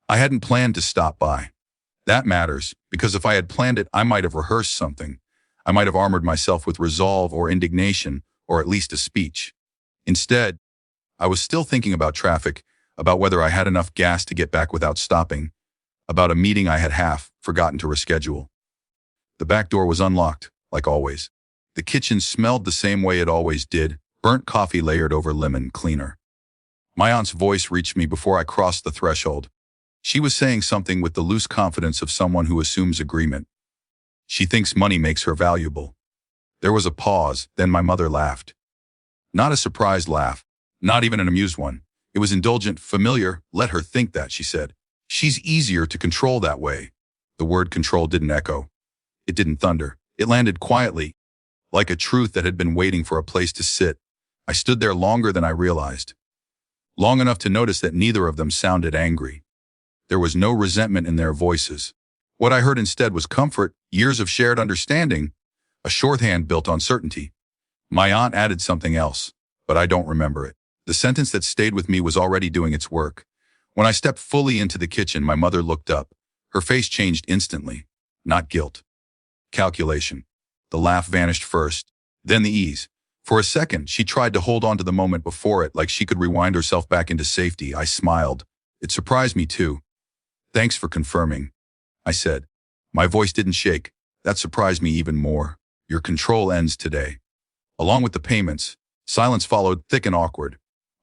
I hadn't planned to stop by. That matters, because if I had planned it, I might have rehearsed something. I might have armored myself with resolve or indignation, or at least a speech. Instead, I was still thinking about traffic, about whether I had enough gas to get back without stopping, about a meeting I had half forgotten to reschedule. The back door was unlocked, like always. The kitchen smelled the same way it always did, burnt coffee layered over lemon cleaner. My aunt's voice reached me before I crossed the threshold. She was saying something with the loose confidence of someone who assumes agreement. She thinks money makes her valuable. There was a pause, then my mother laughed. Not a surprised laugh, not even an amused one. It was indulgent, familiar. Let her think that, she said. She's easier to control that way. The word control didn't echo. It didn't thunder. It landed quietly, like a truth that had been waiting for a place to sit. I stood there longer than I realized. Long enough to notice that neither of them sounded angry. There was no resentment in their voices. What I heard instead was comfort, years of shared understanding, a shorthand built on certainty. My aunt added something else, but I don't remember it. The sentence that stayed with me was already doing its work. When I stepped fully into the kitchen, my mother looked up. Her face changed instantly. Not guilt. Calculation. The laugh vanished first, then the ease. For a second, she tried to hold on to the moment before it like she could rewind herself back into safety. I smiled. It surprised me too. Thanks for confirming, I said. My voice didn't shake. That surprised me even more. Your control ends today. Along with the payments, silence followed, thick and awkward.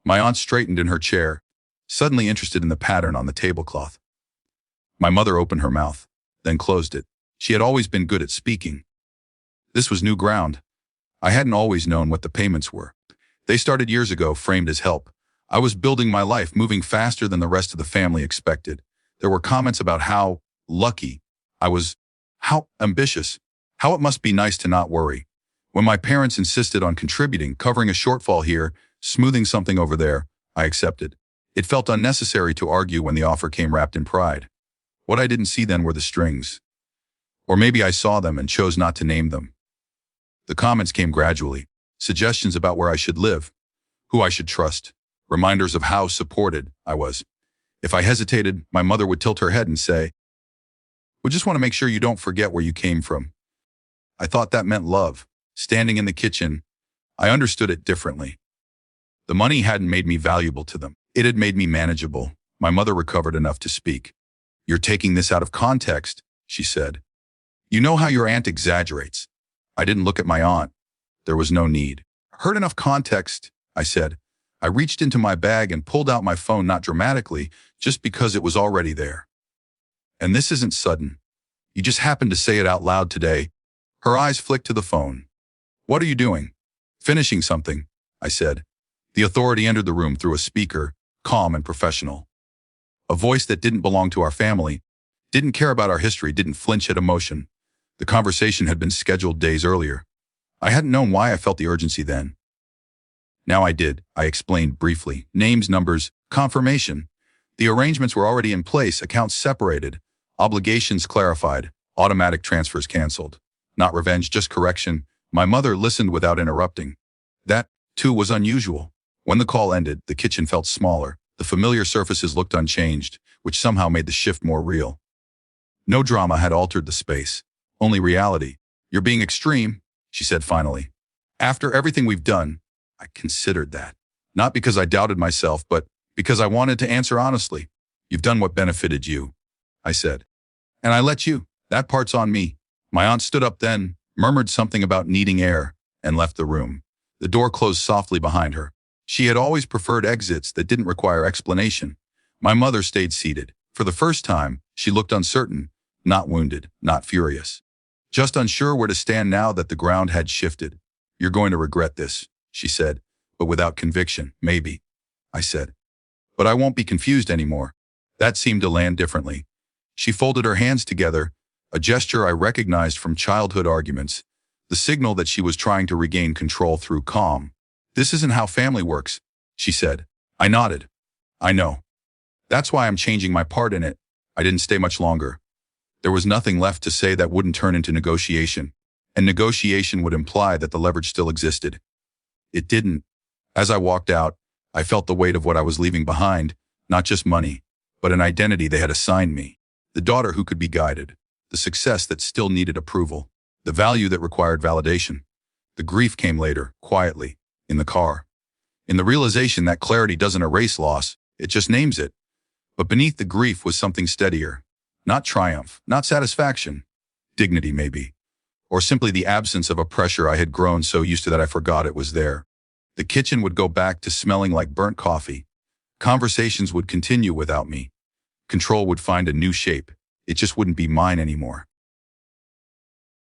My aunt straightened in her chair, suddenly interested in the pattern on the tablecloth. My mother opened her mouth, then closed it. She had always been good at speaking. This was new ground. I hadn't always known what the payments were. They started years ago, framed as help. I was building my life, moving faster than the rest of the family expected. There were comments about how lucky I was, how ambitious, how it must be nice to not worry. When my parents insisted on contributing, covering a shortfall here, smoothing something over there, I accepted. It felt unnecessary to argue when the offer came wrapped in pride. What I didn't see then were the strings. Or maybe I saw them and chose not to name them. The comments came gradually, suggestions about where I should live, who I should trust, reminders of how supported I was. If I hesitated, my mother would tilt her head and say, "We just want to make sure you don't forget where you came from." I thought that meant love. Standing in the kitchen, I understood it differently. The money hadn't made me valuable to them. It had made me manageable. My mother recovered enough to speak. "You're taking this out of context," she said. "You know how your aunt exaggerates." I didn't look at my aunt. There was no need. "Heard enough context," I said. I reached into my bag and pulled out my phone, not dramatically, just because it was already there. "And this isn't sudden. You just happened to say it out loud today." Her eyes flicked to the phone. "What are you doing?" "Finishing something," I said. The authority entered the room through a speaker, calm and professional. A voice that didn't belong to our family, didn't care about our history, didn't flinch at emotion. The conversation had been scheduled days earlier. I hadn't known why I felt the urgency then. Now I did. I explained briefly. Names, numbers, confirmation. The arrangements were already in place, accounts separated, obligations clarified, automatic transfers canceled. Not revenge, just correction. My mother listened without interrupting. That, too, was unusual. When the call ended, the kitchen felt smaller. The familiar surfaces looked unchanged, which somehow made the shift more real. No drama had altered the space. Only reality. "You're being extreme," she said finally. "After everything we've done," I considered that. Not because I doubted myself, but because I wanted to answer honestly. "You've done what benefited you," I said. "And I let you. That part's on me." My aunt stood up then, murmured something about needing air, and left the room. The door closed softly behind her. She had always preferred exits that didn't require explanation. My mother stayed seated. For the first time, she looked uncertain, not wounded, not furious. Just unsure where to stand now that the ground had shifted. "You're going to regret this," she said, but without conviction. "Maybe," I said. "But I won't be confused anymore." That seemed to land differently. She folded her hands together, a gesture I recognized from childhood arguments, the signal that she was trying to regain control through calm. "This isn't how family works," she said. I nodded. "I know. That's why I'm changing my part in it." I didn't stay much longer. There was nothing left to say that wouldn't turn into negotiation, and negotiation would imply that the leverage still existed. It didn't. As I walked out, I felt the weight of what I was leaving behind, not just money, but an identity they had assigned me. The daughter who could be guided, the success that still needed approval, the value that required validation. The grief came later, quietly, in the car. In the realization that clarity doesn't erase loss, it just names it. But beneath the grief was something steadier. Not triumph, not satisfaction. Dignity, maybe. Or simply the absence of a pressure I had grown so used to that I forgot it was there. The kitchen would go back to smelling like burnt coffee. Conversations would continue without me. Control would find a new shape. It just wouldn't be mine anymore.